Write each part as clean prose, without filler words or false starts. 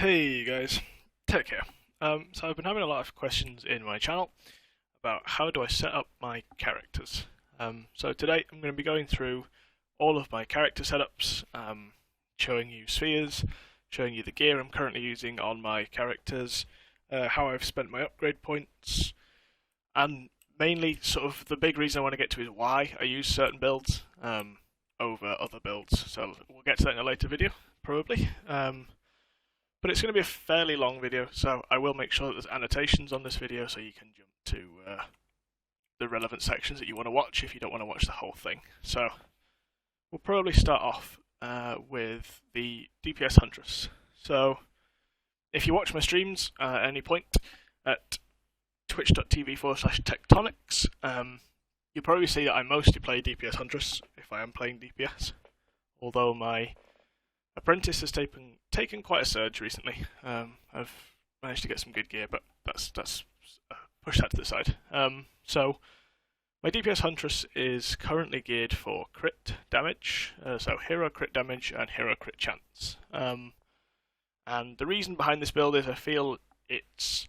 Hey guys, Teck here. So I've been having a lot of questions in my channel about how do I set up my characters. So today I'm going to be going through all of my character setups, showing you spheres, showing you the gear I'm currently using on my characters, how I've spent my upgrade points, and mainly sort of the big reason I want to get to is why I use certain builds over other builds. So we'll get to that in a later video, probably. But it's going to be a fairly long video, so I will make sure that there's annotations on this video so you can jump to the relevant sections that you want to watch if you don't want to watch the whole thing. So we'll probably start off with the DPS Huntress. So if you watch my streams at any point at twitch.tv/tectonics, you'll probably see that I mostly play DPS Huntress if I am playing DPS, although my Apprentice has taken quite a surge recently. I've managed to get some good gear, but that's push that to the side. So my DPS Huntress is currently geared for crit damage, so hero crit damage and hero crit chance. And the reason behind this build is I feel it's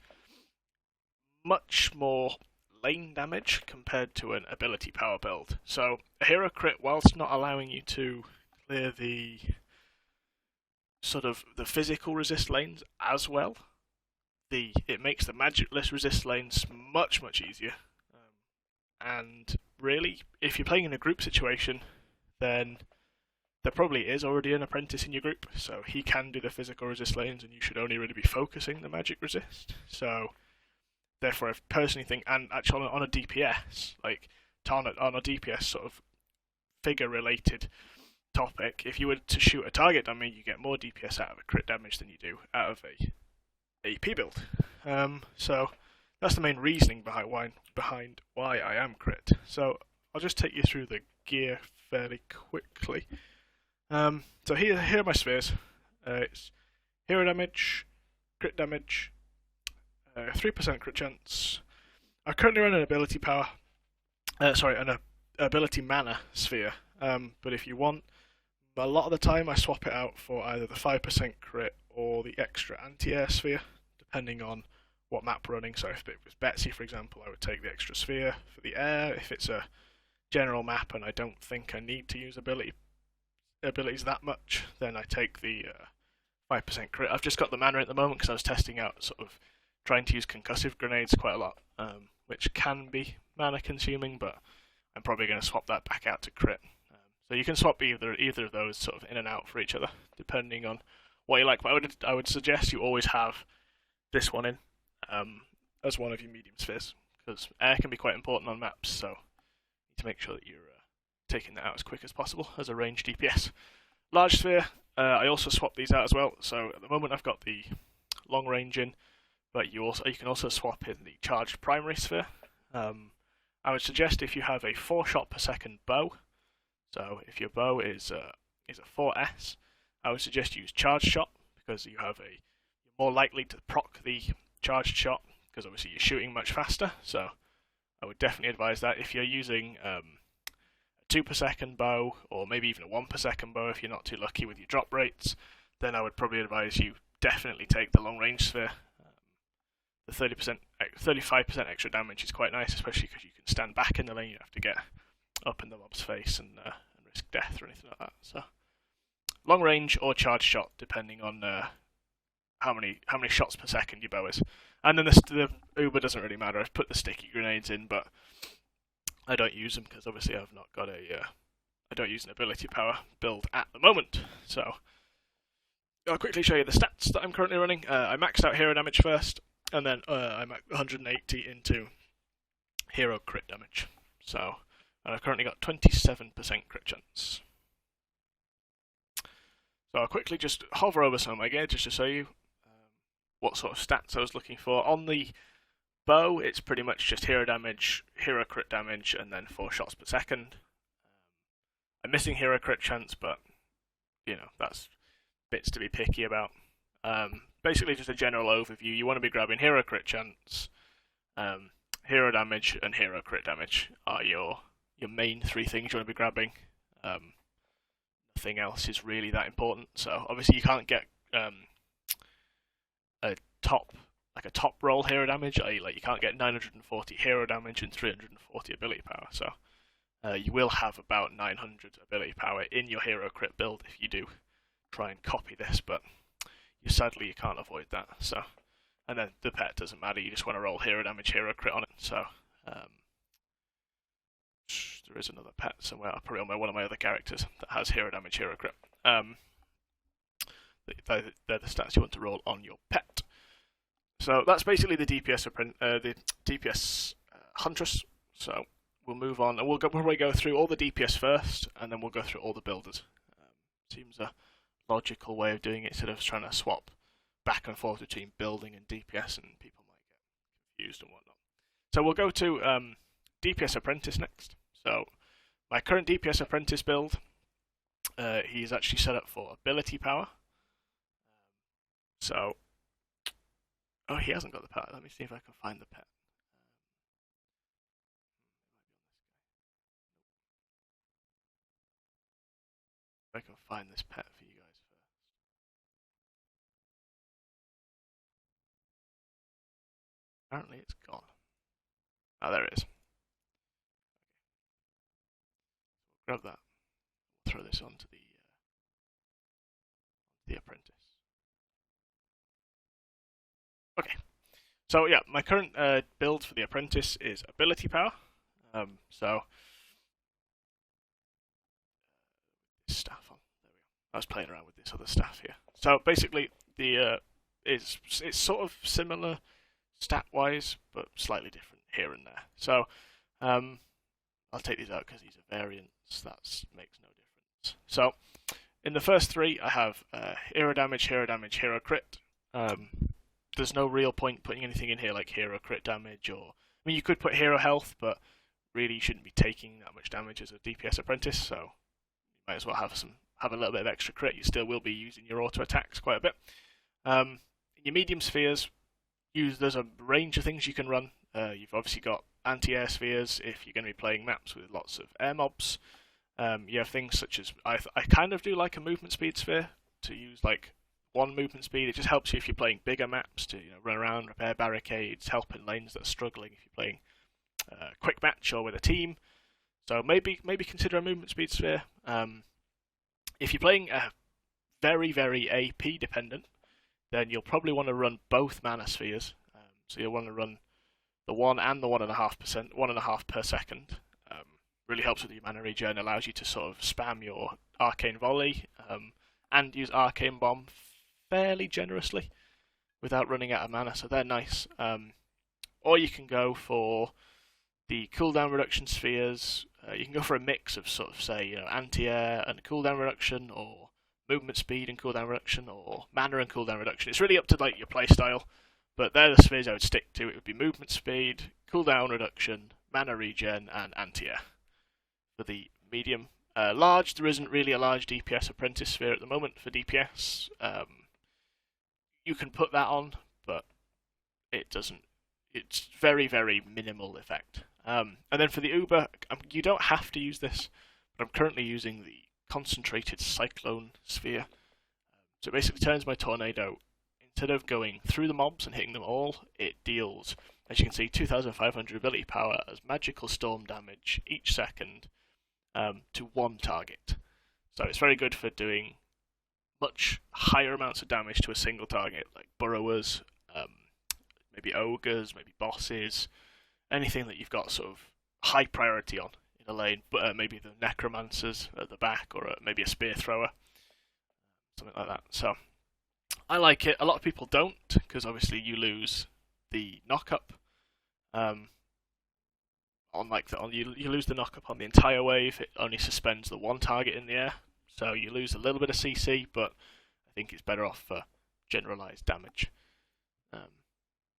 much more lane damage compared to an ability power build. So a hero crit, whilst not allowing you to clear the sort of the physical resist lanes as well, it makes the magicless resist lanes much easier. And really, if you're playing in a group situation, then there probably is already an apprentice in your group, so he can do the physical resist lanes, and you should only really be focusing the magic resist. So therefore, I personally think, and actually on a DPS, like on a DPS sort of figure related topic, if you were to shoot a target dummy, you get more DPS out of a crit damage than you do out of a AP build. So that's the main reasoning behind why I am crit. So I'll just take you through the gear fairly quickly. So here are my spheres. It's hero damage, crit damage, 3% crit chance. I currently run an ability power, an ability mana sphere. But if you want, a lot of the time I swap it out for either the 5% crit or the extra anti-air sphere, depending on what map we're running. So if it was Betsy, for example, I would take the extra sphere for the air. If it's a general map and I don't think I need to use abilities that much, then I take the 5% crit. I've just got the mana at the moment because I was testing out sort of trying to use concussive grenades quite a lot, which can be mana consuming, but I'm probably going to swap that back out to crit. So you can swap either of those sort of in and out for each other, depending on what you like. But I would suggest you always have this one in as one of your medium spheres, because air can be quite important on maps, so you need to make sure that you're taking that out as quick as possible as a range DPS. Large sphere, I also swap these out as well. So at the moment I've got the long range in, but you can also swap in the charged primary sphere. I would suggest if you have a 4 shot per second bow, so if your bow is a 4S, I would suggest you use charged shot, because you're more likely to proc the charged shot, because obviously you're shooting much faster. So I would definitely advise that. If you're using a 2 per second bow, or maybe even a 1 per second bow if you're not too lucky with your drop rates, then I would probably advise you definitely take the long range sphere. The 35% extra damage is quite nice, especially because you can stand back in the lane. You don't have to get up in the mob's face and risk death or anything like that. So long range or charge shot, depending on how many shots per second your bow is. And then the Uber doesn't really matter. I've put the sticky grenades in, but I don't use them because obviously I've not got I don't use an ability power build at the moment. So I'll quickly show you the stats that I'm currently running. I maxed out hero damage first, and then I'm at 180 into hero crit damage. So and I've currently got 27% crit chance. So I'll quickly just hover over some of my gear just to show you what sort of stats I was looking for. On the bow, it's pretty much just hero damage, hero crit damage, and then 4 shots per second. I'm missing hero crit chance, but that's bits to be picky about. Basically, just a general overview. You want to be grabbing hero crit chance, hero damage, and hero crit damage are your main 3 things you want to be grabbing. Nothing else is really that important. So obviously you can't get top roll hero damage, i.e. like you can't get 940 hero damage and 340 ability power. So you will have about 900 ability power in your hero crit build if you do try and copy this, but sadly you can't avoid that. So, and then the pet doesn't matter, you just want to roll hero damage, hero crit on it. So there is another pet somewhere, I'll probably on one of my other characters that has hero damage, hero crit. They're the stats you want to roll on your pet. So that's basically the DPS Huntress. So we'll move on, and we'll probably go through all the DPS first, and then we'll go through all the builders. Seems a logical way of doing it, instead of trying to swap back and forth between building and DPS, and people might get confused and whatnot. So we'll go to DPS Apprentice next. So my current DPS Apprentice build, he's actually set up for ability power. So, oh, he hasn't got the pet. Let me see if I can find the pet. If I can find this pet for you guys first. Apparently it's gone. Oh, there it is. Grab that. Throw this onto the apprentice. Okay. So yeah, my current build for the apprentice is ability power. So staff on. There we go. I was playing around with this other staff here. So basically, it's sort of similar stat-wise, but slightly different here and there. So I'll take these out because these are variants. That makes no difference. So in the first three, I have hero damage, hero crit. There's no real point putting anything in here like hero crit damage, or I mean, you could put hero health, but really you shouldn't be taking that much damage as a DPS apprentice. So you might as well have a little bit of extra crit. You still will be using your auto attacks quite a bit. In your medium spheres, there's a range of things you can run. You've obviously got anti-air spheres if you're going to be playing maps with lots of air mobs. You have things such as I kind of do like a movement speed sphere to use like one movement speed. It just helps you if you're playing bigger maps to run around, repair barricades, help in lanes that are struggling if you're playing a quick match or with a team. So maybe consider a movement speed sphere. If you're playing very, very AP dependent, then you'll probably want to run both mana spheres. So you'll want to run the 1 and the 1.5%, 1.5 per second. Really helps with your mana regen, allows you to sort of spam your arcane volley and use arcane bomb fairly generously without running out of mana. So they're nice. Or you can go for the cooldown reduction spheres. You can go for a mix of sort of say anti-air and cooldown reduction, or movement speed and cooldown reduction, or mana and cooldown reduction. It's really up to like your playstyle, but they're the spheres I would stick to. It would be movement speed, cooldown reduction, mana regen, and anti-air for the medium. Large, there isn't really a large DPS apprentice sphere at the moment for DPS. You can put that on, but it doesn't. It's very, very minimal effect. And then for the Uber, you don't have to use this, but I'm currently using the concentrated cyclone sphere. So it basically turns my tornado, instead of going through the mobs and hitting them all, it deals, as you can see, 2,500 ability power as magical storm damage each second to one target. So it's very good for doing much higher amounts of damage to a single target, like burrowers, maybe ogres, maybe bosses, anything that you've got sort of high priority on in a lane, but maybe the necromancers at the back, or maybe a spear thrower, something like that. So I like it. A lot of people don't, because obviously you lose the knock-up. You lose the knock-up on the entire wave. It only suspends the one target in the air, so you lose a little bit of CC, but I think it's better off for generalized damage.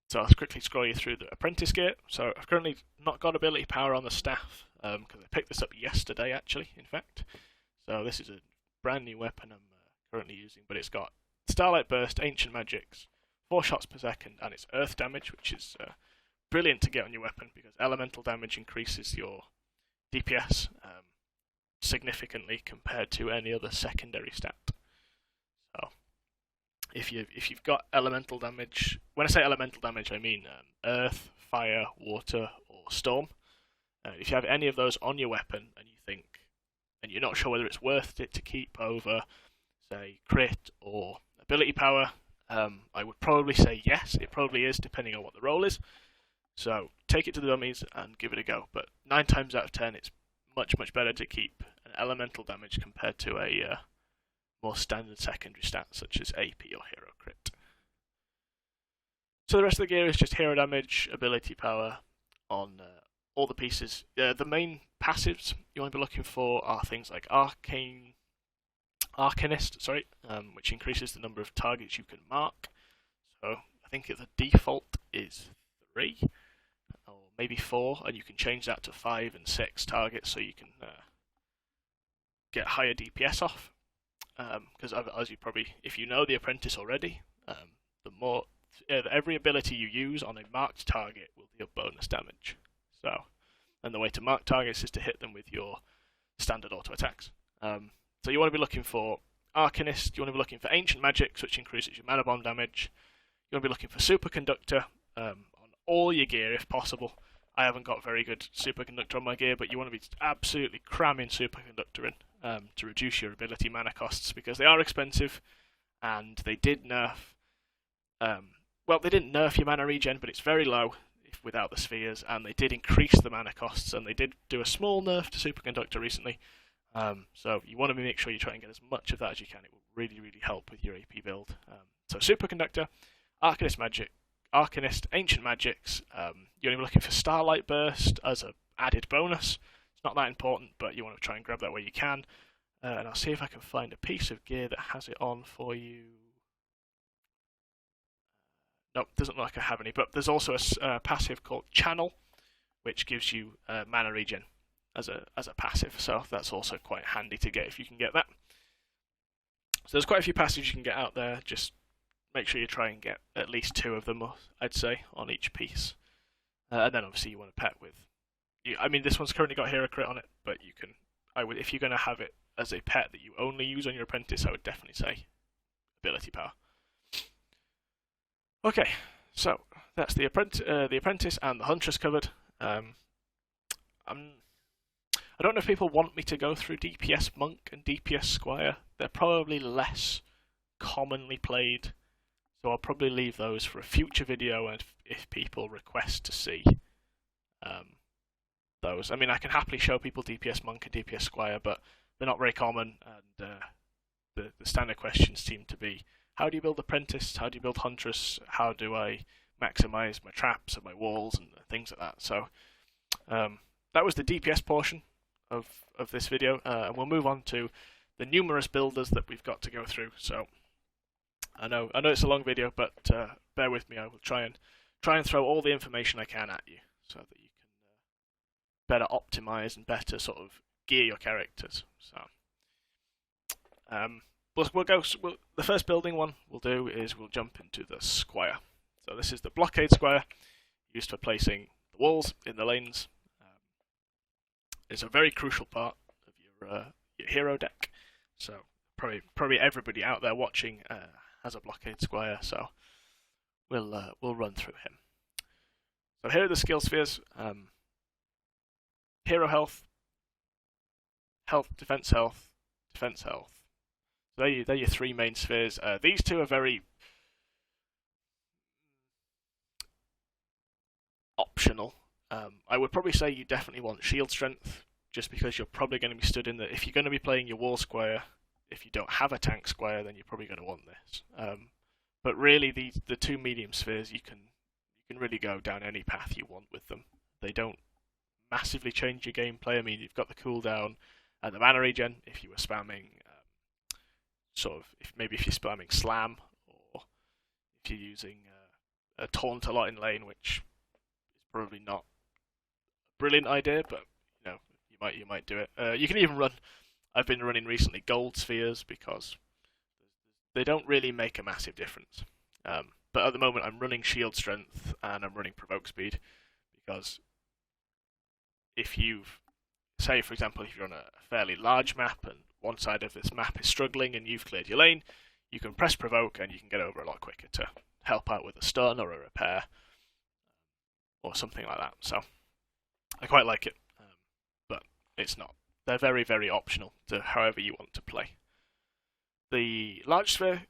So I'll quickly scroll you through the apprentice gear. So I've currently not got ability power on the staff, because I picked this up yesterday, actually, in fact. So this is a brand new weapon I'm currently using, but it's got Starlight Burst, Ancient Magics, 4 shots per second, and it's Earth damage, which is brilliant to get on your weapon, because elemental damage increases your DPS significantly compared to any other secondary stat. So If you've got elemental damage, when I say elemental damage, I mean earth, fire, water, or storm. If you have any of those on your weapon and you're not sure whether it's worth it to keep over, say, crit or ability power, I would probably say yes. It probably is, depending on what the roll is. So take it to the dummies and give it a go. But 9 times out of 10, it's much, much better to keep an elemental damage compared to a more standard secondary stat such as AP or hero crit. So the rest of the gear is just hero damage, ability power on all the pieces. The main passives you want to be looking for are things like Arcanist, which increases the number of targets you can mark. So I think the default is 3 or maybe 4, and you can change that to 5 and 6 targets so you can get higher DPS off. Because as you probably, if you know the apprentice already, the more every ability you use on a marked target will deal bonus damage. So, and the way to mark targets is to hit them with your standard auto attacks. So you want to be looking for Arcanist. You want to be looking for Ancient Magics, which increases your mana bomb damage. You want to be looking for Superconductor on all your gear if possible. I haven't got very good Superconductor on my gear, but you want to be absolutely cramming Superconductor in to reduce your ability mana costs, because they are expensive, and they did nerf. They didn't nerf your mana regen, but it's very low without the spheres, and they did increase the mana costs, and they did do a small nerf to Superconductor recently. So you want to make sure you try and get as much of that as you can. It will really, really help with your AP build. So Superconductor, Arcanist, Ancient Magics. You're going to be looking for Starlight Burst as an added bonus. It's not that important, but you want to try and grab that where you can. And I'll see if I can find a piece of gear that has it on for you. Nope, doesn't look like I have any, but there's also a passive called Channel, which gives you mana regen as a passive, so that's also quite handy to get if you can get that. So there's quite a few passives you can get out there. Just make sure you try and get at least 2 of them, I'd say, on each piece. And then obviously you want to pet with. I mean, this one's currently got hero crit on it, but you can. If you're going to have it as a pet that you only use on your apprentice, I would definitely say ability power. Okay, so that's the apprentice and the huntress covered. I don't know if people want me to go through DPS monk and DPS squire. They're probably less commonly played, so I'll probably leave those for a future video, and if people request to see those. I mean, I can happily show people DPS monk and DPS squire, but they're not very common, and the standard questions seem to be: how do you build apprentice? How do you build huntress? How do I maximize my traps and my walls and things like that? So that was the DPS portion of this video, and we'll move on to the numerous builders that we've got to go through. So I know it's a long video, but bear with me. I will try and throw all the information I can at you so that you can better optimize and better sort of gear your characters. So the first building one we'll do is we'll jump into the squire. So this is the blockade squire, used for placing the walls in the lanes. It's a very crucial part of your hero deck. So probably everybody out there watching has a blockade squire. So we'll run through him. So here are the skill spheres: hero health, defense health, defense health. So they're your 3 main spheres. These 2 are very optional. I would probably say you definitely want shield strength, just because you're probably going to be stood in the. If you're going to be playing your wall squire, if you don't have a tank squire, then you're probably going to want this. But really, the 2 medium spheres, you can really go down any path you want with them. They don't massively change your gameplay. I mean, you've got the cooldown and the mana regen if you were spamming. If you're spamming slam, or if you're using a taunt a lot in lane, which is probably not a brilliant idea, but you might do it. You can even run. I've been running recently gold spheres because they don't really make a massive difference. But at the moment, I'm running shield strength and I'm running provoke speed, because if say for example, if you're on a fairly large map and one side of this map is struggling and you've cleared your lane, you can press provoke and you can get over a lot quicker to help out with a stun or a repair or something like that. So I quite like it, but it's not. They're very, very optional to however you want to play. The large sphere,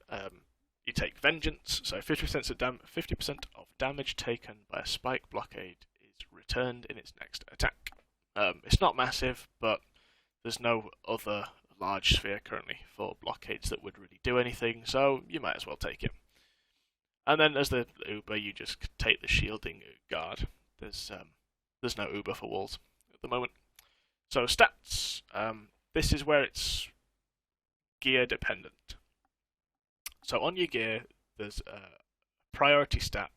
you take Vengeance, so 50% of damage taken by a spike blockade is returned in its next attack. It's not massive, but there's no other large sphere currently for blockades that would really do anything, so you might as well take it. And then as the Uber, you just take the Shielding Guard. There's no Uber for walls at the moment. So stats, this is where it's gear dependent. So on your gear, there's a priority stat,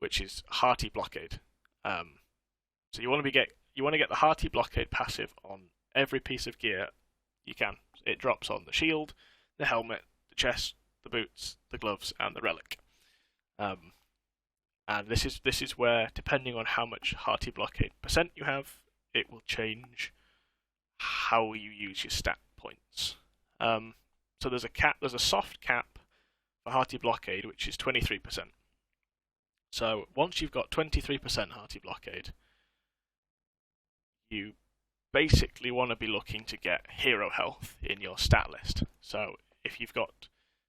which is Hearty Blockade. So you want to get the Hearty Blockade passive on every piece of gear you can. It drops on the shield, the helmet, the chest, the boots, the gloves, and the relic. And this is where, depending on how much Hearty Blockade percent you have, it will change how you use your stat points. So there's a soft cap for Hearty Blockade, which is 23%. So once you've got 23% Hearty Blockade, you basically want to be looking to get hero health in your stat list. So if you've got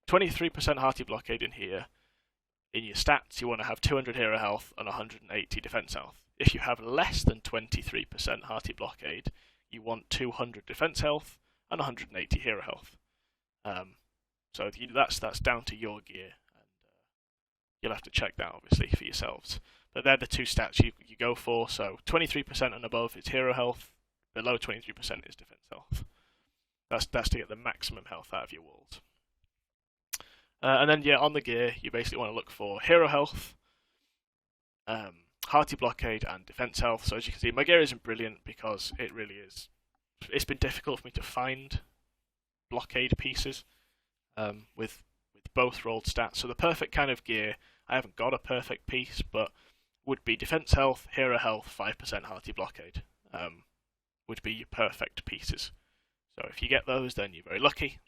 23% Hearty Blockade in here, in your stats you want to have 200 hero health and 180 defense health. If you have less than 23% Hearty Blockade, you want 200 defense health and 180 hero health. So that's down to your gear, and you'll have to check that obviously for yourselves. But they're the two stats you go for. So 23% and above is hero health, below 23% is defense health. That's to get the maximum health out of your walls. And then on the gear you basically want to look for hero health, Hearty Blockade, and defense health. So as you can see, my gear isn't brilliant because it really is. It's been difficult for me to find blockade pieces with both rolled stats. So the perfect kind of gear, I haven't got a perfect piece, but would be defense health, hero health, 5% Hearty Blockade. Would be your perfect pieces. So if you get those, then you're very lucky.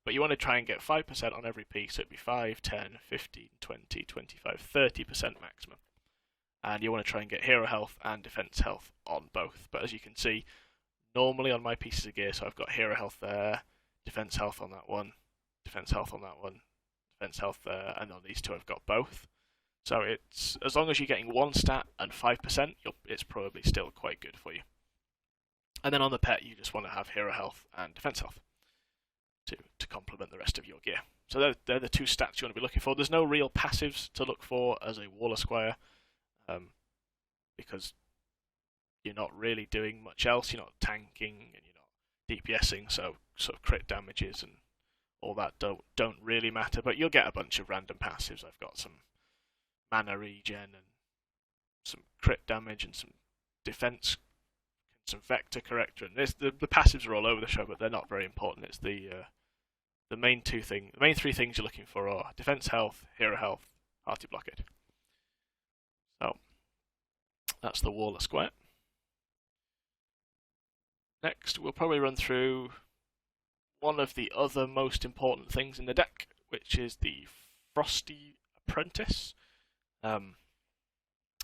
But you want to try and get 5% on every piece. So it'd be 5, 10, 15, 20, 25, 30% maximum. And you want to try and get hero health and defense health on both. But as you can see, normally on my pieces of gear, so I've got hero health there, defense health on that one, defense health on that one, defense health there, and on these two I've got both. So it's, as long as you're getting one stat and 5%, it's probably still quite good for you. And then on the pet, you just want to have hero health and defense health to complement the rest of your gear. So they're the two stats you want to be looking for. There's no real passives to look for as a Waller Squire, because you're not really doing much else. You're not tanking and you're not DPSing, so sort of crit damages and all that don't really matter. But you'll get a bunch of random passives. I've got some mana regen and some crit damage and some defense, some vector corrector, and the passives are all over the show, but they're not very important. It's the main three things you're looking for are defense health, hero health, Hearty Blockade. So that's the Waller Square. Next, we'll probably run through one of the other most important things in the deck, which is the Frosty Apprentice. I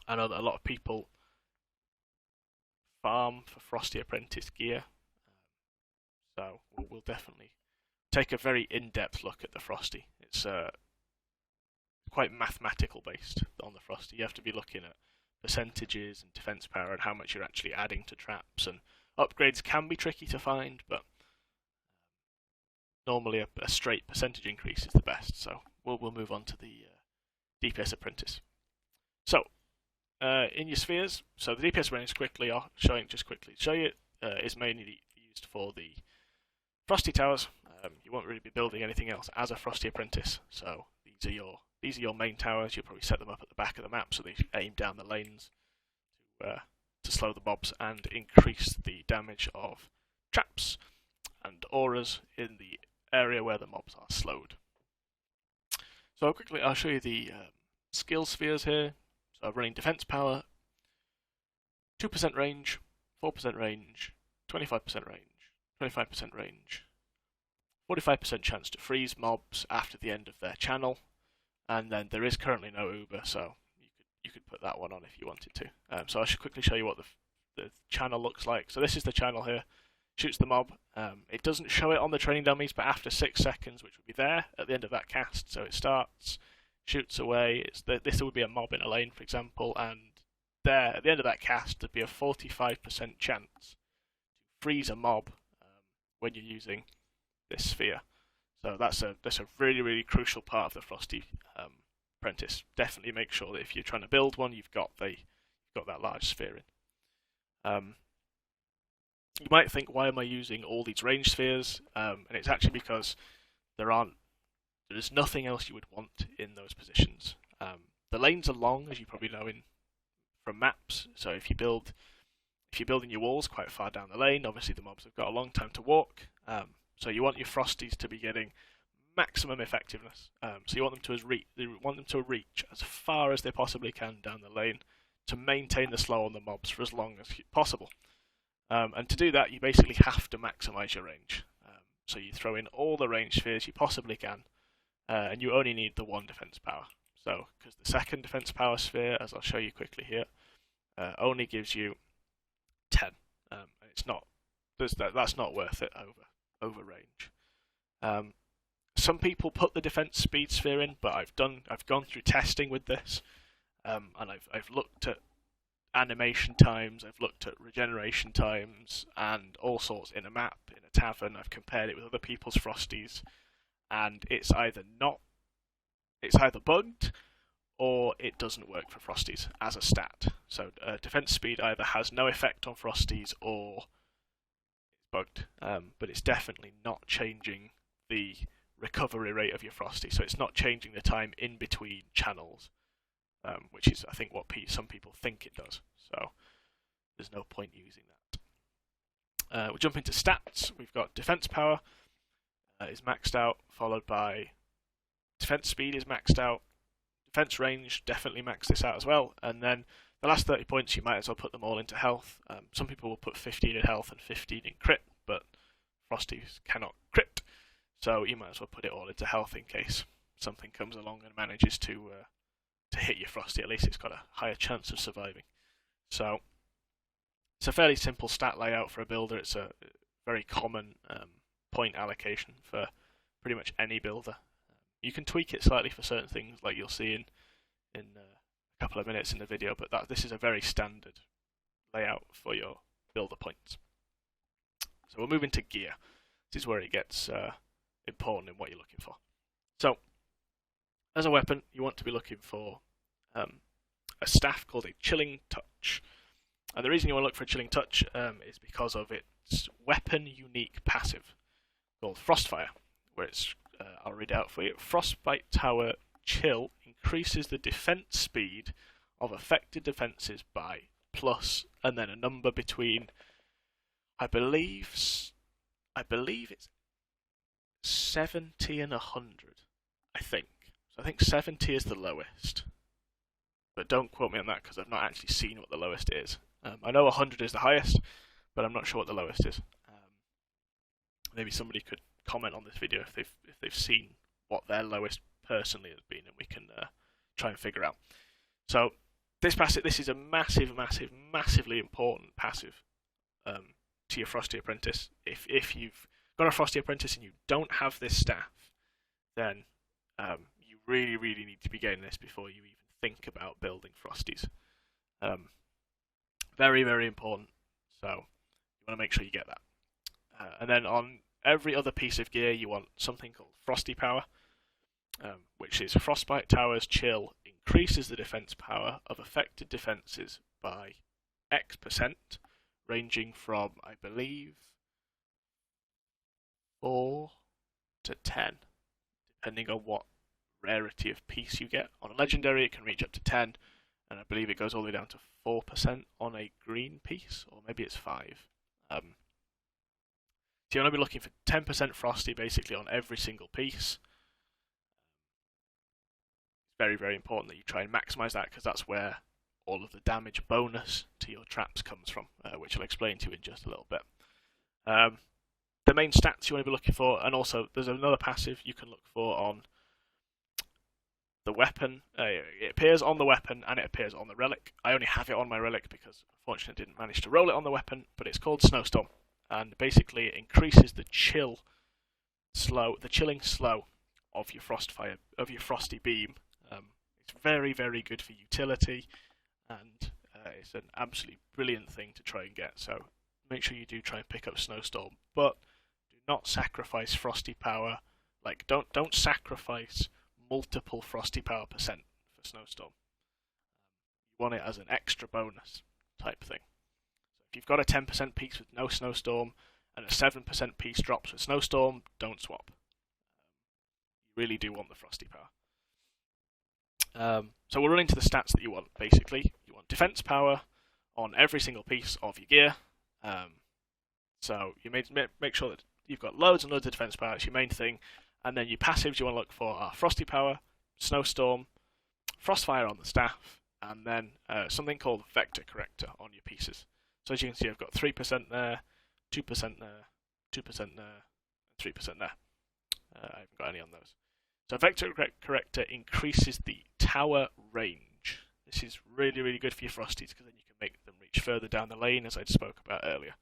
know that a lot of people farm for Frosty Apprentice gear, so we'll definitely take a very in-depth look at the Frosty. It's quite mathematical based on the Frosty. You have to be looking at percentages and defense power and how much you're actually adding to traps, and upgrades can be tricky to find, but normally a straight percentage increase is the best. So we'll move on to the DPS Apprentice. So in your spheres, so the DPS range is mainly used for the Frosty Towers. You won't really be building anything else as a Frosty Apprentice, so these are your main towers. You'll probably set them up at the back of the map so they aim down the lanes to slow the mobs and increase the damage of traps and auras in the area where the mobs are slowed. So quickly I'll show you the skill spheres here. So I'm running defense power, 2% range, 4% range, 25% range, 25% range, 45% chance to freeze mobs after the end of their channel, and then there is currently no Uber, so you could put that one on if you wanted to. So I should quickly show you what the channel looks like. So this is the channel here. Shoots the mob. It doesn't show it on the training dummies, but after 6 seconds, which would be there at the end of that cast, so it starts, shoots away. This would be a mob in a lane, for example, and there at the end of that cast, there'd be a 45% chance to freeze a mob when you're using this sphere. So that's a really, really crucial part of the Frosty Apprentice. Definitely make sure that if you're trying to build one, you've got that large sphere in. You might think, why am I using all these range spheres? And it's actually because there's nothing else you would want in those positions. The lanes are long, as you probably know from maps. So if you're building your walls quite far down the lane, obviously the mobs have got a long time to walk. So you want your Frosties to be getting maximum effectiveness. So you want them to reach as far as they possibly can down the lane to maintain the slow on the mobs for as long as possible. And to do that, you basically have to maximize your range. So you throw in all the range spheres you possibly can, and you only need the 1 defense power. So, because the second defense power sphere, as I'll show you quickly here, only gives you 10. It's not. That's not worth it over range. Some people put the defense speed sphere in, but I've gone through testing with this, and I've looked at animation times, I've looked at regeneration times, and all sorts in a map, in a tavern. I've compared it with other people's Frosties, and it's either bugged, or it doesn't work for Frosties as a stat. So defense speed either has no effect on Frosties, or it's bugged. But it's definitely not changing the recovery rate of your Frosty, so it's not changing the time in between channels. Which is, I think, what some people think it does. So there's no point using that. We'll jump into stats. We've got defense power is maxed out, followed by defense speed is maxed out. Defense range, definitely max this out as well. And then the last 30 points, you might as well put them all into health. Some people will put 15 in health and 15 in crit, but Frosties cannot crit. So you might as well put it all into health in case something comes along and manages to hit your Frosty. At least it's got a higher chance of surviving. So it's a fairly simple stat layout for a builder. It's a very common point allocation for pretty much any builder. You can tweak it slightly for certain things, like you'll see in a couple of minutes in the video, but this is a very standard layout for your builder points. So we'll move into gear. This is where it gets important in what you're looking for. So as a weapon, you want to be looking for a staff called a Chilling Touch. And the reason you want to look for a Chilling Touch is because of its weapon unique passive called Frostfire, where I'll read it out for you. Frostbite Tower Chill increases the defense speed of affected defenses by plus, and then a number between, I believe it's 70 and 100, I think. So I think 70 is the lowest, but don't quote me on that because I've not actually seen what the lowest is. I know 100 is the highest, but I'm not sure what the lowest is. Maybe somebody could comment on this video if they've seen what their lowest personally has been, and we can try and figure out. So this is a massively important passive to your Frosty Apprentice. If you've got a Frosty Apprentice and you don't have this staff, then you really need to be getting this before you even think about building Frosties. Very important. So you want to make sure you get that. And then on every other piece of gear, you want something called Frosty Power, which is Frostbite Tower's Chill increases the defense power of affected defenses by X%, ranging from, I believe, 4 to 10, depending on what rarity of piece you get. On a legendary, it can reach up to 10, and I believe it goes all the way down to 4% on a green piece, or maybe it's 5. So you want to be looking for 10% Frosty basically on every single piece. It's very important that you try and maximize that, because that's where all of the damage bonus to your traps comes from, which I'll explain to you in just a little bit. the main stats you want to be looking for, and also there's another passive you can look for on the weapon. It appears on the weapon and it appears on the relic. I only have it on my relic because unfortunately I didn't manage to roll it on the weapon, but it's called Snowstorm, and basically it increases the chilling slow of your frosty beam. It's very, very good for utility, and it's an absolutely brilliant thing to try and get. So make sure you do try and pick up Snowstorm, but do not sacrifice frosty power. Like don't sacrifice multiple frosty power percent for Snowstorm. You want it as an extra bonus type thing. So if you've got a 10% piece with no Snowstorm and a 7% piece drops with Snowstorm, don't swap. You really do want the frosty power. So we'll run into the stats that you want. Basically, you want defense power on every single piece of your gear. So you make sure that you've got loads and loads of defense power. It's your main thing. And then your passives you want to look for are Frosty Power, Snowstorm, Frostfire on the staff, and then something called Vector Corrector on your pieces. So as you can see, I've got 3% there, 2% there, 2% there, and 3% there. I haven't got any on those. So Vector Corrector increases the tower range. This is really, really good for your Frosties because then you can make them reach further down the lane, as I spoke about earlier.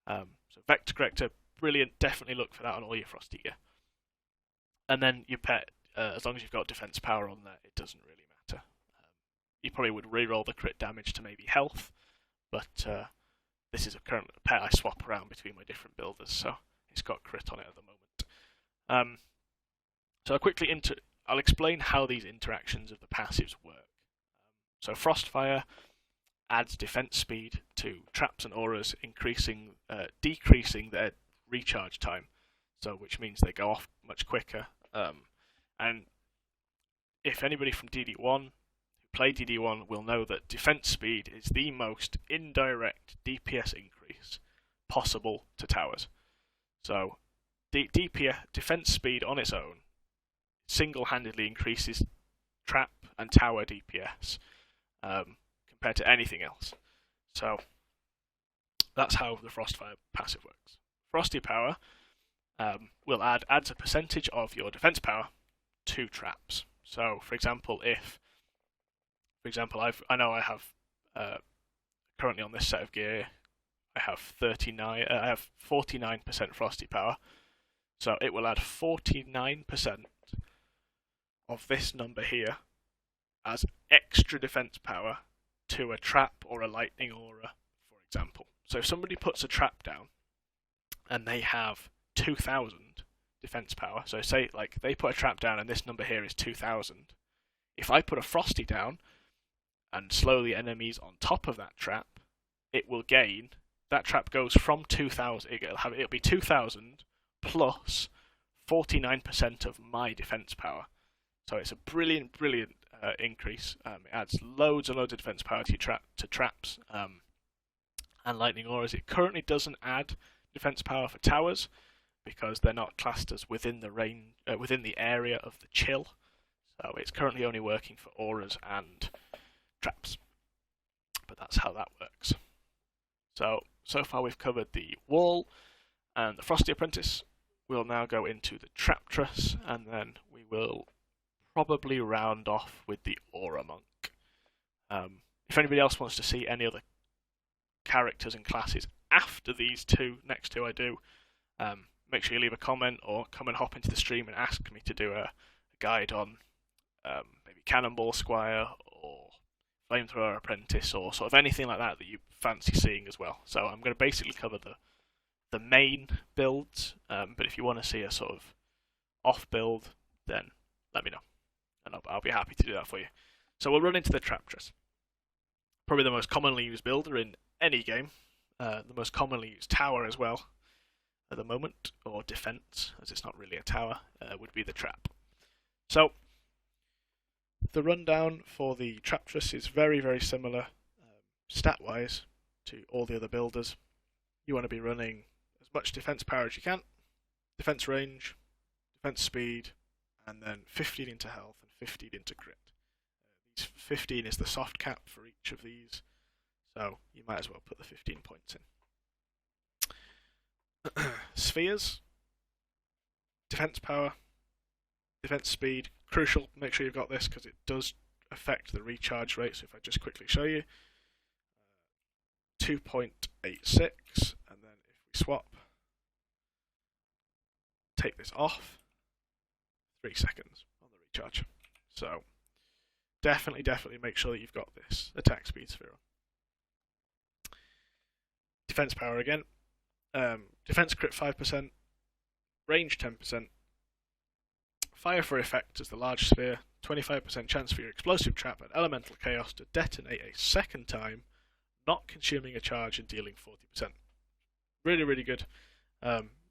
So Vector Corrector, brilliant. Definitely look for that on all your Frosty gear. And then your pet, as long as you've got defense power on there, it doesn't really matter. You probably would re-roll the crit damage to maybe health, but this is a current pet I swap around between my different builders, so it's got crit on it at the moment. So I'll explain how these interactions of the passives work. So Frostfire adds defense speed to traps and auras, decreasing their recharge time. So which means they go off much quicker. And if anybody from DD1 who played DD1 will know that defense speed is the most indirect DPS increase possible to towers. So defense speed on its own single-handedly increases trap and tower DPS compared to anything else. So that's how the Frostfire passive works. Frosty Power adds a percentage of your defense power to traps. So, for example, I know I have currently on this set of gear, I have 49% frosty power. So it will add 49% of this number here as extra defense power to a trap or a lightning aura, for example. So if somebody puts a trap down and they have 2,000 defense power, so say like they put a trap down and this number here is 2,000. If I put a frosty down and slow the enemies on top of that trap, it will gain. That trap goes from 2,000. It'll be 2,000 plus 49% of my defense power. So it's a brilliant increase. It adds loads and loads of defense power to traps and lightning auras. It currently doesn't add defense power for towers because they're not classed as within the area of the chill. So it's currently only working for auras and traps. But that's how that works. So far we've covered the wall and the Frosty Apprentice. We'll now go into the Trap Truss, and then we will probably round off with the Aura Monk. If anybody else wants to see any other characters and classes after these next two I do, make sure you leave a comment or come and hop into the stream and ask me to do a guide on maybe Cannonball Squire or Flamethrower Apprentice or sort of anything like that you fancy seeing as well. So I'm going to basically cover the main builds, but if you want to see a sort of off build, then let me know, and I'll be happy to do that for you. So we'll run into the Trap Truss. Probably the most commonly used builder in any game, the most commonly used tower as well at the moment, or defense, as it's not really a tower, would be the trap. So the rundown for the Trap Truss is very, very similar stat-wise to all the other builders. You want to be running as much defense power as you can, defense range, defense speed, and then 15 into health and 15 into crit. 15 is the soft cap for each of these, so you might as well put the 15 points in. spheres, defense power, defense speed. Crucial, make sure you've got this because it does affect the recharge rate. So if I just quickly show you, 2.86, and then if we swap, take this off, 3 seconds on the recharge. So definitely make sure that you've got this attack speed sphere on. Defense power again. Defense crit 5%, range 10%, fire for effect as the large sphere, 25% chance for your explosive trap and elemental chaos to detonate a second time, not consuming a charge and dealing 40%. Really good.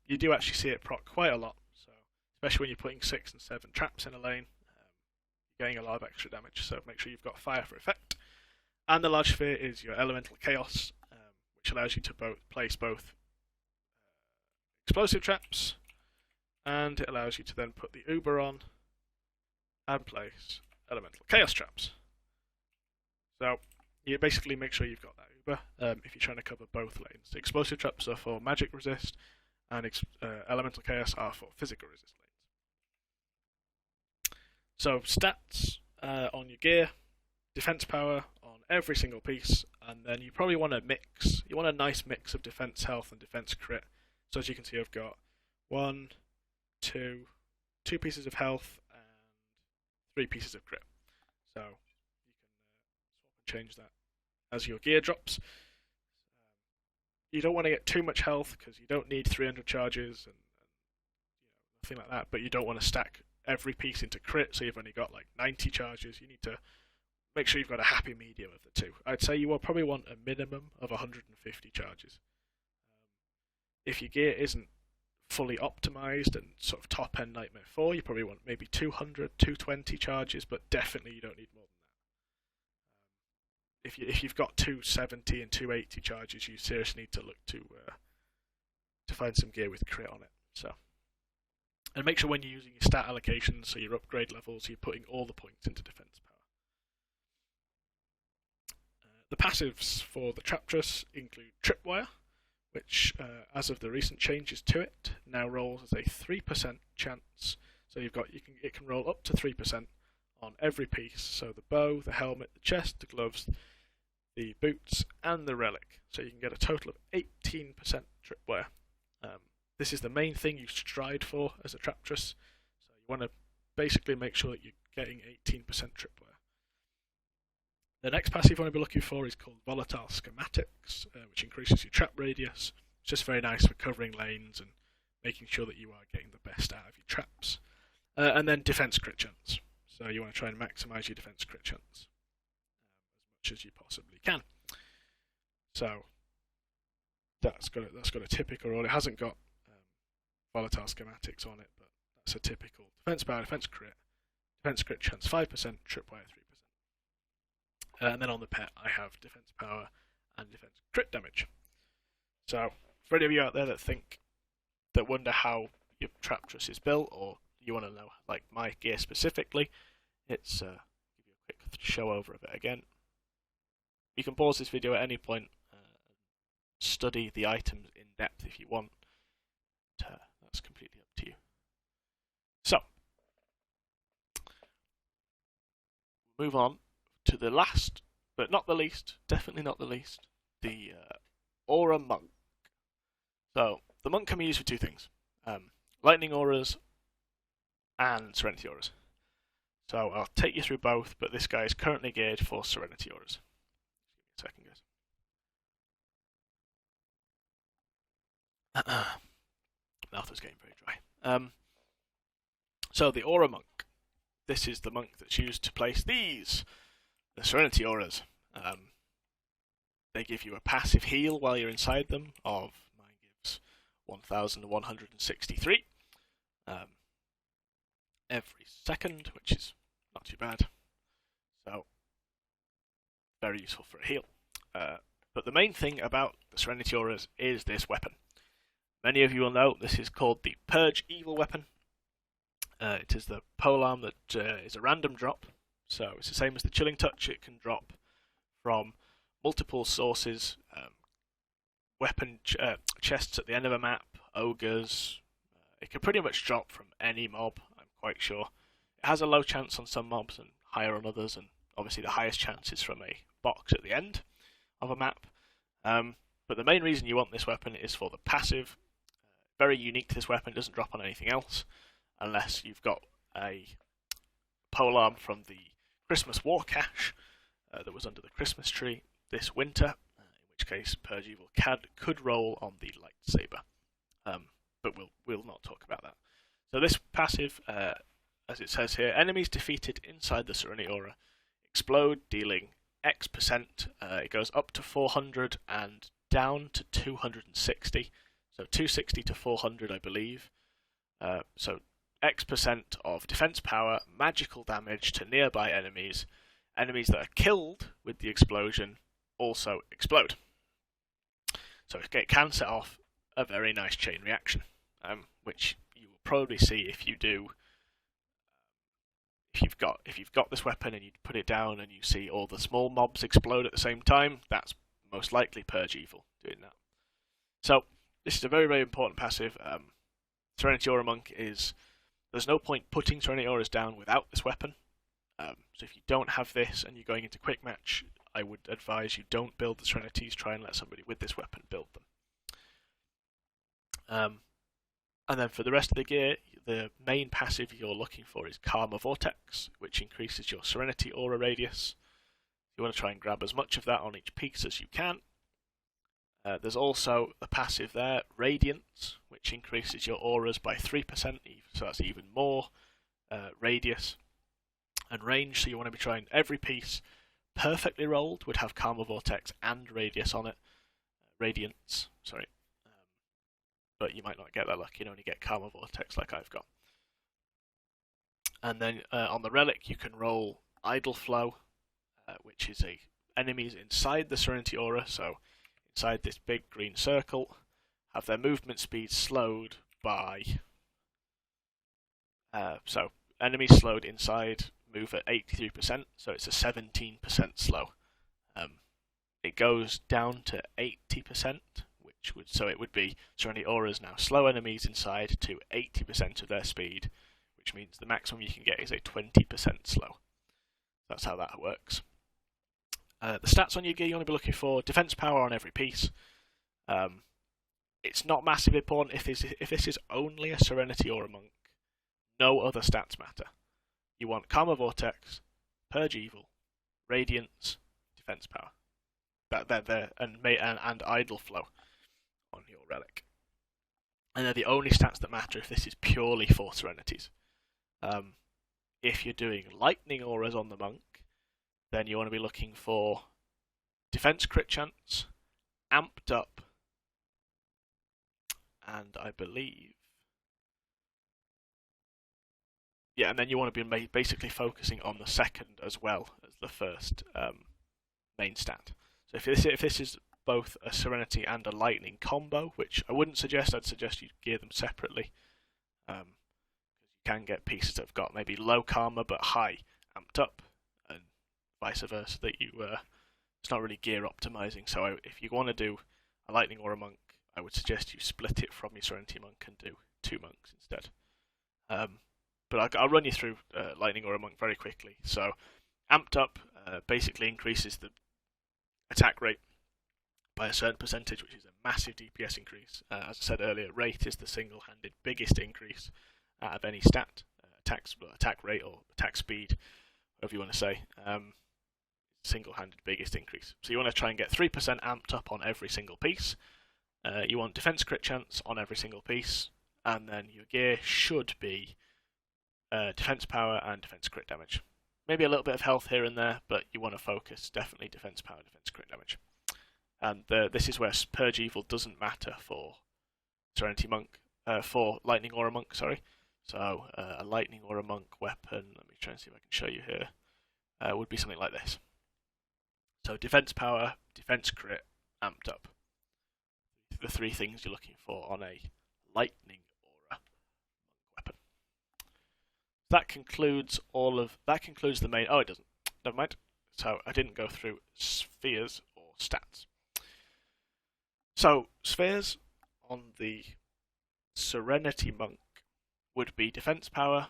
You do actually see it proc quite a lot, so especially when you're putting 6 and 7 traps in a lane, you're getting a lot of extra damage, so make sure you've got fire for effect. And the large sphere is your elemental chaos, which allows you to place both explosive traps, and it allows you to then put the Uber on and place elemental chaos traps. So you basically make sure you've got that Uber if you're trying to cover both lanes. The explosive traps are for magic resist, and elemental chaos are for physical resist lanes. So stats on your gear, defense power on every single piece, and then you probably want a mix. You want a nice mix of defense health and defense crit. So as you can see, I've got 2 pieces of health and 3 pieces of crit. So you can swap and change that as your gear drops. You don't want to get too much health because you don't need 300 charges and nothing like that. But you don't want to stack every piece into crit, so you've only got like 90 charges. You need to make sure you've got a happy medium of the two. I'd say you will probably want a minimum of 150 charges. If your gear isn't fully optimized and sort of top end Nightmare 4, you probably want maybe 200, 220 charges, but definitely you don't need more than that. If you've got 270 and 280 charges, you seriously need to look to find some gear with crit on it. So, and make sure when you're using your stat allocations, so your upgrade levels, you're putting all the points into defense power. The passives for the Traptress include Tripwire, which, as of the recent changes to it, now rolls as a 3% chance. So it can roll up to 3% on every piece. So the bow, the helmet, the chest, the gloves, the boots, and the relic. So you can get a total of 18% tripwire. This is the main thing you stride for as a Traptress. So you want to basically make sure that you're getting 18% tripwire. The next passive you want to be looking for is called Volatile Schematics, which increases your trap radius. It's just very nice for covering lanes and making sure that you are getting the best out of your traps. And then Defense Crit Chance. So you want to try and maximize your Defense Crit Chance as much as you possibly can. So that's got a typical roll. It hasn't got Volatile Schematics on it, but that's a typical Defense Power, Defense Crit Chance 5%, Tripwire 3%. And then on the pet, I have defense power and defense crit damage. So, for any of you out there that wonder how your Traptress is built, or you want to know, like my gear specifically, it's give you a quick show over of it again. You can pause this video at any point, study the items in depth if you want. That's completely up to you. So, move on to the last, but not the least, definitely not the least, the Aura Monk. So, the Monk can be used for 2 things. Lightning Auras and Serenity Auras. So, I'll take you through both, but this guy is currently geared for Serenity Auras. Give me a second, guys. Mouth is getting very dry. So, the Aura Monk. This is the monk that's used to place these. The Serenity Auras. They give you a passive heal while you're inside them of, mine gives 1,163 every second, which is not too bad. So, very useful for a heal. But the main thing about the Serenity Auras is this weapon. Many of you will know this is called the Purge Evil weapon. It is the polearm that is a random drop. So it's the same as the Chilling Touch. It can drop from multiple sources, weapon chests at the end of a map, ogres. It can pretty much drop from any mob, I'm quite sure. It has a low chance on some mobs and higher on others, and obviously the highest chance is from a box at the end of a map. But the main reason you want this weapon is for the passive. Very unique to this weapon, it doesn't drop on anything else, unless you've got a polearm from the Christmas War Cache that was under the Christmas tree this winter, in which case Purge Evil could roll on the lightsaber. But we'll not talk about that. So this passive, as it says here, enemies defeated inside the Serenity Aura explode, dealing X%. It goes up to 400 and down to 260. So 260 to 400, I believe. So X% of defense power, magical damage to nearby enemies. Enemies that are killed with the explosion also explode. So it can set off a very nice chain reaction, which you will probably see if you do. If you've got this weapon and you put it down and you see all the small mobs explode at the same time, that's most likely Purge Evil doing that. So this is a very, very important passive. Serenity Aura Monk is. There's no point putting Serenity Auras down without this weapon. So if you don't have this and you're going into quick match, I would advise you don't build the Serenities. Try and let somebody with this weapon build them. And then for the rest of the gear, the main passive you're looking for is Karma Vortex, which increases your Serenity Aura radius. You want to try and grab as much of that on each piece as you can. There's also the passive there, Radiance, which increases your auras by 3%, so that's even more radius and range. So you want to be trying every piece perfectly rolled would have Karma Vortex and Radiance on it. Radiance, sorry. But you might not get that luck, you only get Karma Vortex like I've got. And then on the Relic you can roll Idle Flow, which is enemies inside the Serenity Aura, so inside this big green circle, have their movement speed slowed by... so enemies slowed inside move at 83%, so it's a 17% slow. It goes down to 80%, so it would be Serenity Auras now slow enemies inside to 80% of their speed, which means the maximum you can get is a 20% slow. That's how that works. The stats on your gear you want to be looking for: defense power on every piece. It's not massively important if this is only a Serenity Aura Monk. No other stats matter. You want Karma Vortex, Purge Evil, Radiance, defense power. And Idle Flow on your Relic. And they're the only stats that matter if this is purely for Serenities. If you're doing Lightning Auras on the Monk, then you want to be looking for defense crit chance, amped up, and I believe... yeah, and then you want to be basically focusing on the second as well as the first main stat. So if this is both a Serenity and a Lightning combo, which I wouldn't suggest, I'd suggest you gear them separately. Because you can get pieces that have got maybe low Karma but high amped up, and vice versa, that it's not really gear optimizing. So if you want to do a Lightning or a Monk, I would suggest you split it from your Serenity Monk and do 2 monks instead. But I'll run you through Lightning or a Monk very quickly. So amped up basically increases the attack rate by a certain percentage, which is a massive DPS increase. As I said earlier, rate is the single-handed biggest increase out of any stat. Attack rate or attack speed, whatever you want to say. Single-handed biggest increase. So you want to try and get 3% amped up on every single piece. You want defense crit chance on every single piece, and then your gear should be defense power and defense crit damage. Maybe a little bit of health here and there, but you want to focus definitely defense power, defense crit damage. And this is where Purge Evil doesn't matter for Serenity Monk, for Lightning Aura Monk, sorry. So a Lightning Aura Monk weapon, let me try and see if I can show you here, would be something like this. So defense power, defense crit, amped up. The 3 things you're looking for on a Lightning Aura weapon. That concludes the main... oh, it doesn't. Never mind. So I didn't go through spheres or stats. So spheres on the Serenity Monk would be defense power,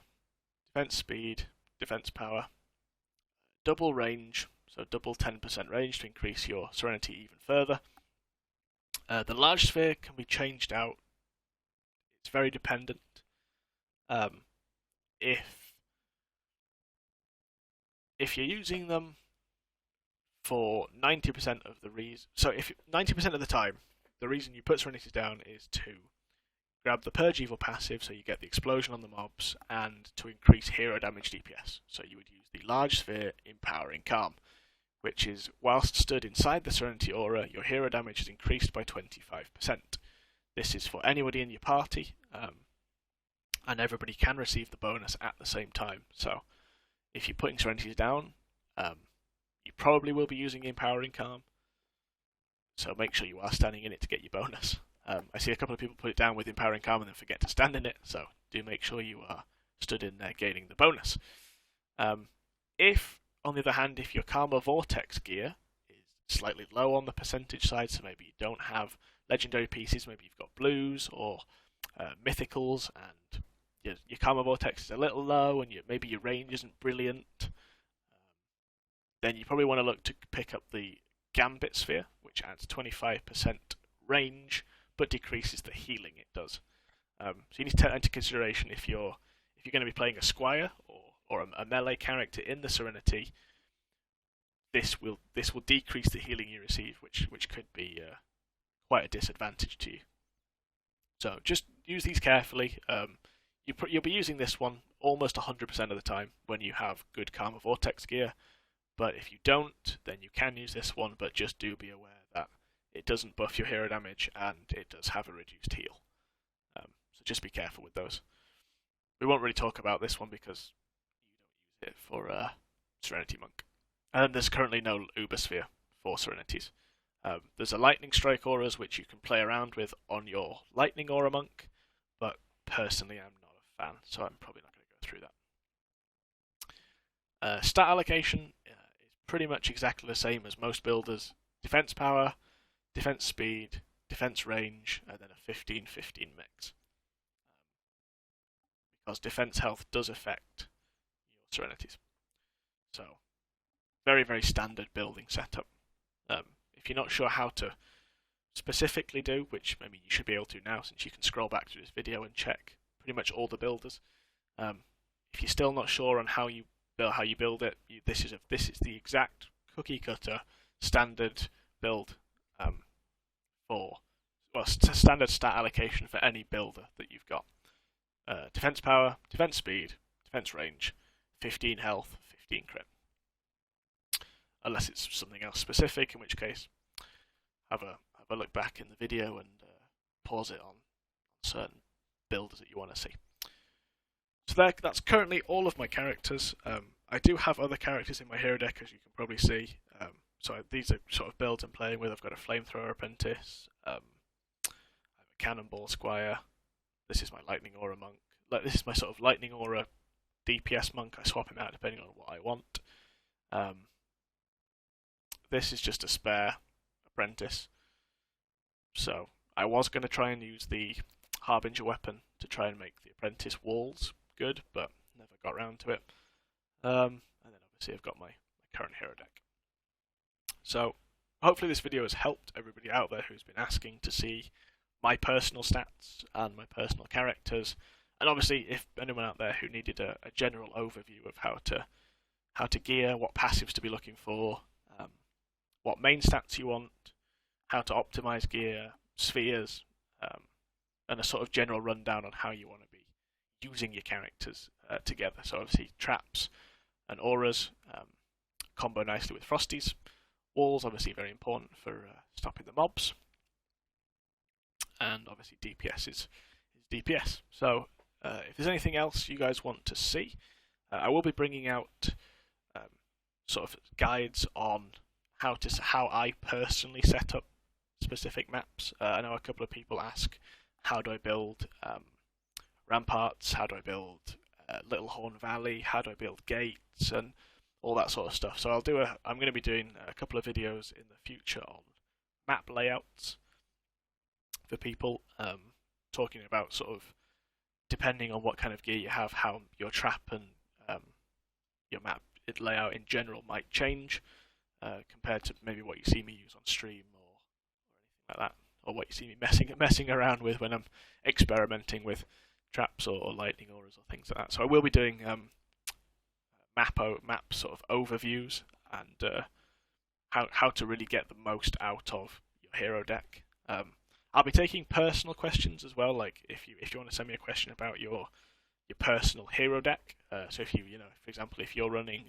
defense speed, defense power, double range, so double 10% range to increase your Serenity even further. The large sphere can be changed out. It's very dependent. If you're using them for 90% of the reason, so if 90% of the time, the reason you put Serenities down is to grab the Purge Evil passive, so you get the explosion on the mobs, and to increase hero damage DPS. So you would use the large sphere Empowering Calm, which is, whilst stood inside the Serenity aura, your hero damage is increased by 25%. This is for anybody in your party, and everybody can receive the bonus at the same time. So if you're putting Serenities down, you probably will be using Empowering Calm, so make sure you are standing in it to get your bonus. I see a couple of people put it down with Empowering Calm and then forget to stand in it, so do make sure you are stood in there gaining the bonus. If, on the other hand, if your Karma Vortex gear is slightly low on the percentage side, so maybe you don't have legendary pieces, maybe you've got blues or mythicals, and your Karma Vortex is a little low, and maybe your range isn't brilliant, then you probably want to look to pick up the Gambit Sphere, which adds 25% range, but decreases the healing it does. So you need to take that into consideration if you're going to be playing a Squire or a melee character in the Serenity. This will decrease the healing you receive, which could be quite a disadvantage to you. So just use these carefully. You'll be using this one almost 100% of the time when you have good Karma Vortex gear. But if you don't, then you can use this one, but just do be aware that it doesn't buff your hero damage and it does have a reduced heal. So just be careful with those. We won't really talk about this one because you don't use it for Serenity Monk. And there's currently no Uber Sphere for Serenities. There's a Lightning Strike auras which you can play around with on your Lightning Aura Monk, but personally I'm not a fan, so I'm probably not going to go through that. Stat allocation is pretty much exactly the same as most builders. Defense power, defense speed, defense range, and then a 15-15 mix. Because defense health does affect your Serenities. So, very, very standard building setup. If you're not sure how to specifically do, which maybe you should be able to now since you can scroll back through this video and check pretty much all the builders. If you're still not sure on how you build it, this is the exact cookie cutter standard build standard stat allocation for any builder that you've got. Defense power, defense speed, defense range, 15 health, 15 crit. Unless it's something else specific, in which case have a look back in the video and pause it on certain builders that you want to see. So that's currently all of my characters. I do have other characters in my hero deck, as you can probably see. So these are sort of builds I'm playing with. I've got a Flamethrower Apprentice, I have a Cannonball Squire. This is my Lightning Aura Monk. This is my sort of Lightning Aura DPS Monk. I swap him out depending on what I want. This is just a spare Apprentice. So I was going to try and use the Harbinger weapon to try and make the Apprentice walls good, but never got around to it. And then obviously I've got my current hero deck. So hopefully this video has helped everybody out there who's been asking to see my personal stats and my personal characters. And obviously if anyone out there who needed a general overview of how to gear, what passives to be looking for, what main stats you want, how to optimize gear, spheres, and a sort of general rundown on how you want to be using your characters together. So obviously traps and auras combo nicely with Frosties. Walls obviously very important for stopping the mobs. And obviously DPS is DPS. So if there's anything else you guys want to see, I will be bringing out sort of guides on how I personally set up specific maps. I know a couple of people ask, how do I build ramparts? How do I build Little Horn Valley? How do I build gates and all that sort of stuff? So I'm going to be doing a couple of videos in the future on map layouts for people. talking about sort of depending on what kind of gear you have, how your trap and your map layout in general might change compared to maybe what you see me use on stream or anything like that, or what you see me messing around with when I'm experimenting with traps or lightning auras or things like that. So I will be doing map sort of overviews and how to really get the most out of your hero deck. I'll be taking personal questions as well, like if you want to send me a question about your personal hero deck. So if for example, if you're running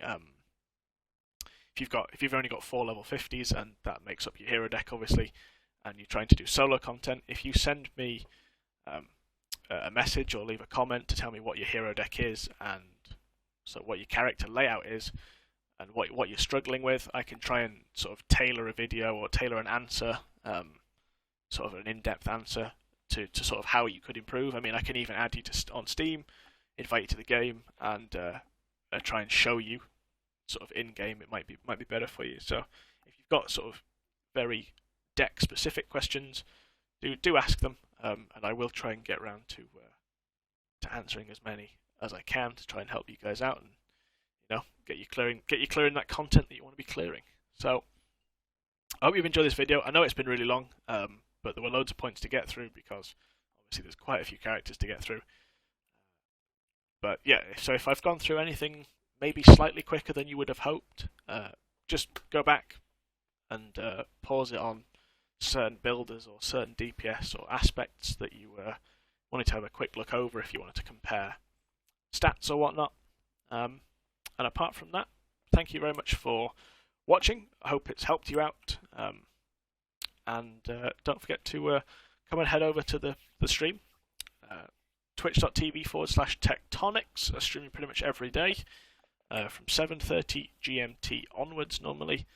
if you've only got 4 level 50s and that makes up your hero deck obviously, and you're trying to do solo content, if you send me a message or leave a comment to tell me what your hero deck is and so what your character layout is and what you're struggling with, I can try and sort of tailor a video or tailor an answer, sort of an in-depth answer to sort of how you could improve. I mean, I can even add you on Steam, invite you to the game, and try and show you sort of in-game. It might be better for you. So if you've got sort of very deck-specific questions, do ask them, and I will try and get around to answering as many as I can to try and help you guys out and get you clearing that content that you want to be clearing. So I hope you've enjoyed this video. I know it's been really long, but there were loads of points to get through because obviously there's quite a few characters to get through. But yeah, so if I've gone through anything maybe slightly quicker than you would have hoped, just go back and pause it on certain builders or certain DPS or aspects that you wanted to have a quick look over if you wanted to compare stats or whatnot. And apart from that, thank you very much for watching. I hope it's helped you out. And don't forget to come and head over to the stream. Twitch.tv/tectonics. I stream pretty much every day from 7:30 GMT onwards normally.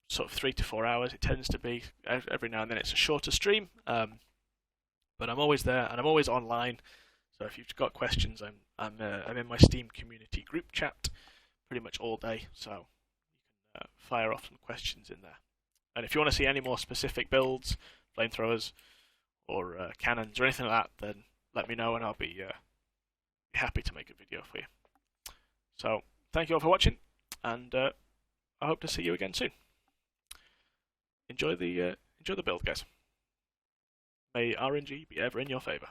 Sort of 3 to 4 hours it tends to be. Every now and then it's a shorter stream. But I'm always there and I'm always online. So if you've got questions, I'm in my Steam community group chat pretty much all day. So you can fire off some questions in there. And if you want to see any more specific builds, flamethrowers, or cannons, or anything like that, then let me know and I'll be happy to make a video for you. So thank you all for watching, and I hope to see you again soon. Enjoy the build, guys. May RNG be ever in your favour.